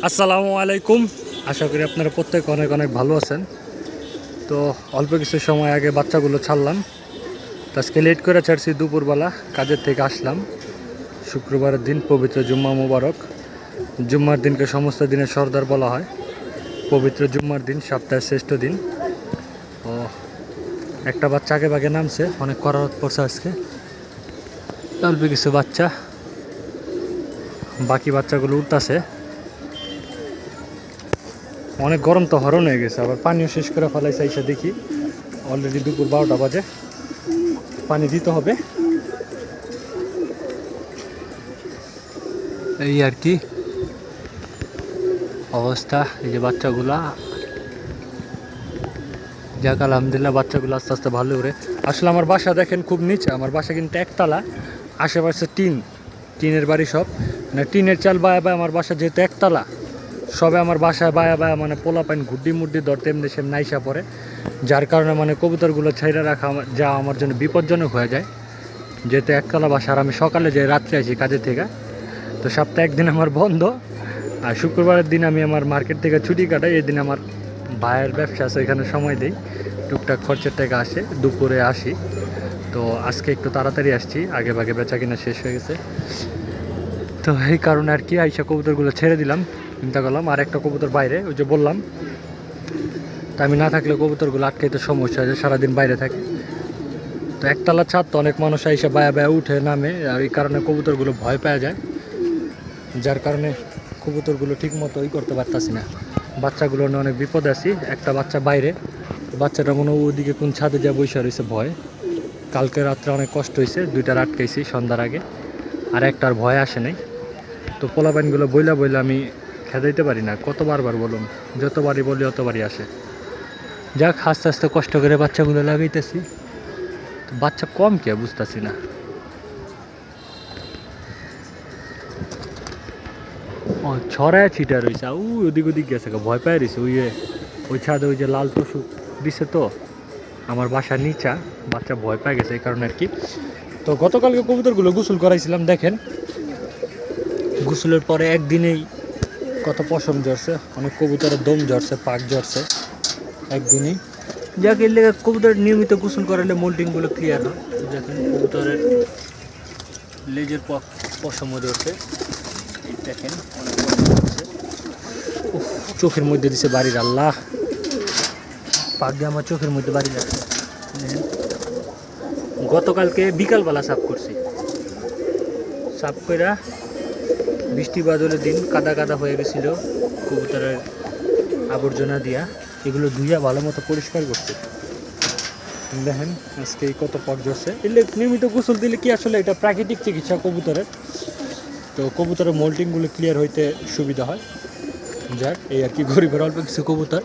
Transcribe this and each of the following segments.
আসসালামু আলাইকুম। আশা করি আপনারা প্রত্যেক অনেক অনেক ভালো আছেন। তো অল্প কিছু সময় আগে বাচ্চাগুলো ছাড়লাম। তো আজকে লেট করে ছাড়ছি, দুপুরবেলা কাজের থেকে আসলাম। শুক্রবারের দিন, পবিত্র জুম্মা মুবারক। জুম্মার দিনকে সমস্ত দিনের সর্দার বলা হয়। পবিত্র জুম্মার দিন, সপ্তাহের শ্রেষ্ঠ দিন। ও একটা বাচ্চা আগে ভাগে নামছে, অনেক করারত পড়ছে আজকে। অল্প কিছু বাচ্চা, বাকি বাচ্চাগুলো উঠতেছে। অনেক গরম তো হরণ হয়ে গেছে, আবার পানিও শেষ করে ফেলাইছে। এসে দেখি অলরেডি দুপুর 12টা বাজে, পানি দিতে হবে। এই আর কি অবস্থা। এই যে বাচ্চাগুলা, যাক আলহামদুলিল্লাহ বাচ্চাগুলো আস্তে আস্তে ভালো করে। আসলে আমার বাসা দেখেন খুব নিচে, আমার বাসা কিন্তু একতলা, আশেপাশে টিনের বাড়ি সব, মানে টিনের চাল বায়া বায়া। আমার বাসা যেহেতু একতলা, সবে আমার বাসায় বায়া বায়া মানে পোলা পাইন ঘুড্ডি মুড্ডি ধরতে এমনি সে নাইসা পড়ে, যার কারণে মানে কবুতরগুলো ছাইরা রাখা যা আমার জন্য বিপজ্জনক হয়ে যায়। যেহেতু একতলা বাসা, আর আমি সকালে যাই, রাত্রে আসি কাজের থেকে। তো সপ্তাহে একদিন আমার বন্ধ, আর শুক্রবারের দিন আমি আমার মার্কেট থেকে ছুটি কাটাই। এই দিন আমার ভাইয়ের ব্যবসা আছে, এখানে সময় দিই, টুকটাক খরচের টাকা আসে, দুপুরে আসি। তো আজকে একটু তাড়াতাড়ি আসছি, আগে ভাগে বেচা কিনা শেষ হয়ে গেছে। তো এই কারণে আর কি আইসা কবুতরগুলো ছেড়ে দিলাম। চিন্তা করলাম আর একটা কবুতর বাইরে, ওই যে বললাম, তা আমি না থাকলে কবুতরগুলো আটকাইতে সমস্যা হয়, সারাদিন বাইরে থাকে। তো একতলা ছাদ, তো অনেক মানুষ আইসা বায়া বায়া উঠে নামে, আর এই কারণে কবুতরগুলো ভয় পাওয়া যায়, যার কারণে কবুতরগুলো ঠিক মতো করতে পারতাছি না। বাচ্চাগুলো নিয়ে অনেক বিপদে আছি। একটা বাচ্চা বাইরে, বাচ্চাটা মনে হয় ওদিকে কোন ছাদে যা বসে রয়েছে ভয়। কালকে রাত্রে অনেক কষ্ট হয়েছে, দুইটার আটকাইছি সন্ধ্যার আগে, আর একটার ভয় আসে নাই। তো পোলাপাইনগুলো বইলা বইলা আমি খেদাইতে পারি না, কতবার বলুন, যতবারই বলি অতবারই আসে। যাক আস্তে আস্তে কষ্ট করে বাচ্চাগুলো লাগাইতেছি। তো বাচ্চা কম কে বুঝতেছি না। ও ছড়ায় ছিটা রয়েছে, ওদিক ওদিক গেছে, ভয় পায় রয়েছে। ওই ছাদে ওই যে লাল টুসু দিছে, তো আমার বাসার নিচা, বাচ্চা ভয় পায় গেছে, এই কারণে আর কি। তো গতকালকে কবুতরগুলো গোসল করাইছিলাম, দেখেন গোসলের পরে একদিনেই কত পশম ঝরছে, অনেক কবুতরের দম ঝরছে, পাক ঝরছে একদিনেই। যাক এর লেগে কবুতরের নিয়মিত গোসল করালে মোল্টিংগুলো ক্লিয়ার হয়। দেখেন কবুতরের লেজের পশমও ধরছে, দেখেন অনেক পশম। চোখের মধ্যে দিছে বাড়ির, আল্লাহ পাক দিয়ে আমার চোখের মধ্যে বাড়ি লাগছে। গতকালকে বিকালবেলা সাফ করছি, সাফ করে বৃষ্টি বাদলের দিন কাদা কাদা হয়ে গেছিল কবুতরের আবর্জনা দিয়া, এগুলো ধুইয়া ভালো মতো পরিষ্কার করছে। দেখেন আজকে কত পট ঝরছে। এলে নিয়মিত গোসল দিলে কি আসলে এটা প্রাকৃতিক চিকিৎসা কবুতরের, তো কবুতরের মোল্টিংগুলো ক্লিয়ার হইতে সুবিধা হয়। যাক এই আর কি, গরিবের অল্প কিছু কবুতর,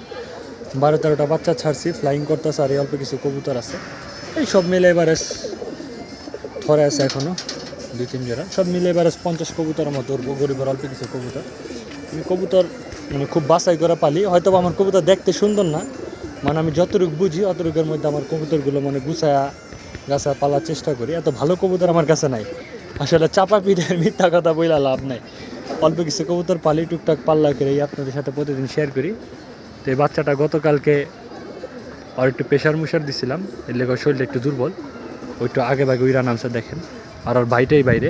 12-13টা বাচ্চা ছাড়ছি, ফ্লাইং করতেছে, আর অল্প কিছু কবুতর আছে। এই সব মিলে এভারেজ ধরে আছে এখনও 2-3 জোড়া, সব মিলে এভারেজ 50 কবুতরের মতো উঠবো। গরিবের অল্প কিছু কবুতর, আমি কবুতর মানে খুব বাছাই করে পালি। হয়তো আমার কবুতর দেখতে সুন্দর না, মানে আমি যতটুকু বুঝি অতটুকুর মধ্যে আমার কবুতরগুলো মানে গুছায়া গাছায় পালার চেষ্টা করি। এত ভালো কবুতর আমার কাছে নাই, আসলে চাপা পিঠের মিথ্যা কথা বইলা লাভ নাই। অল্প কিছু কবুতর পালি, টুকটাক পাল্লা করে আপনাদের সাথে প্রতিদিন শেয়ার করি। তো এই বাচ্চাটা গতকালকে আর একটু প্রেশার মুশার দিছিলাম, এর লেগে শরীরটা একটু দুর্বল, ওইটু আগে ভাগে উইরা নামছে দেখেন। আর ওর ভাইটাই বাইরে,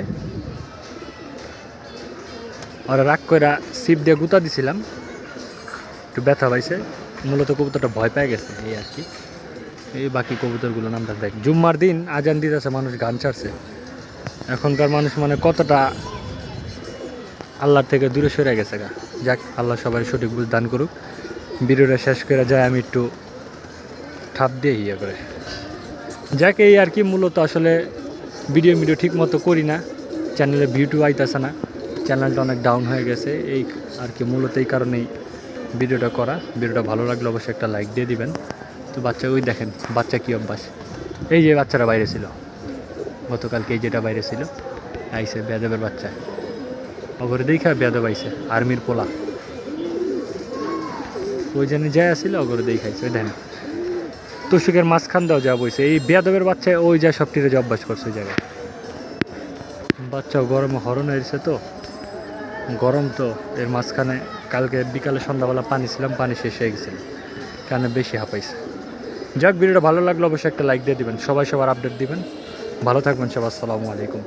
আর রাগ করে সিপ দিয়ে গুতা দিছিলাম, একটু ব্যথা পাইছে। মূলত কবুতরটা ভয় পেয়ে গেছে, এই আর কি। এই বাকি কবুতরগুলো নামটা দেখ, জুম্মার দিন আজান দিতেছে, মানুষ গান ছাড়ছে। এখনকার মানুষ মানে কতটা আল্লাহর থেকে দূরে সরে গেছে গা। যাক আল্লাহ সবাই সঠিক বুঝ দান করুক। ভিডিওটা শেষ করে যায় আমি একটু ঠাপ দিয়ে ইয়ে করে, যাক এই আর কি। মূলত আসলে ভিডিও ঠিক মতো করি না, চ্যানেলে ভিউটিউ আইতেছে না, চ্যানেলটা অনেক ডাউন হয়ে গেছে, এই আর কি। মূলত এই কারণেই ভিডিওটা করা। ভিডিওটা ভালো লাগলে অবশ্যই একটা লাইক দিয়ে দিবেন। তো বাচ্চা ওই দেখেন, বাচ্চা কী অভ্যাস। এই যে বাচ্চারা বাইরে ছিল গতকালকে, এই যেটা বাইরে ছিল, আইসে বেয়াদবের বাচ্চা, অগরে দেখা বেয়াদব আইসে, আর্মির পোলা, ওই জন্য যাই আসছিল অগরে দেখাইছে। ওই দেখেন তুষুকের মাঝখান দাও যা বইছে, এই বেয়াদবের বাচ্চা ওই যা সব টিরে যে অভ্যাস করছে ওই জায়গায়। বাচ্চাও গরমে হরণ হয়েছে, তো গরম তো এর মাঝখানে কালকে বিকালে সন্ধ্যাবেলা পানি ছিলাম, পানি শেষ হয়ে গেছিল, কারণে বেশি হাঁপাইছে। যাক, ভিডিওটা ভালো লাগলো অবশ্যই একটা লাইক দিয়ে দিবেন, সবাই সবার আপডেট দিবেন। ভালো থাকবেন সবাই, আসসালামু আলাইকুম।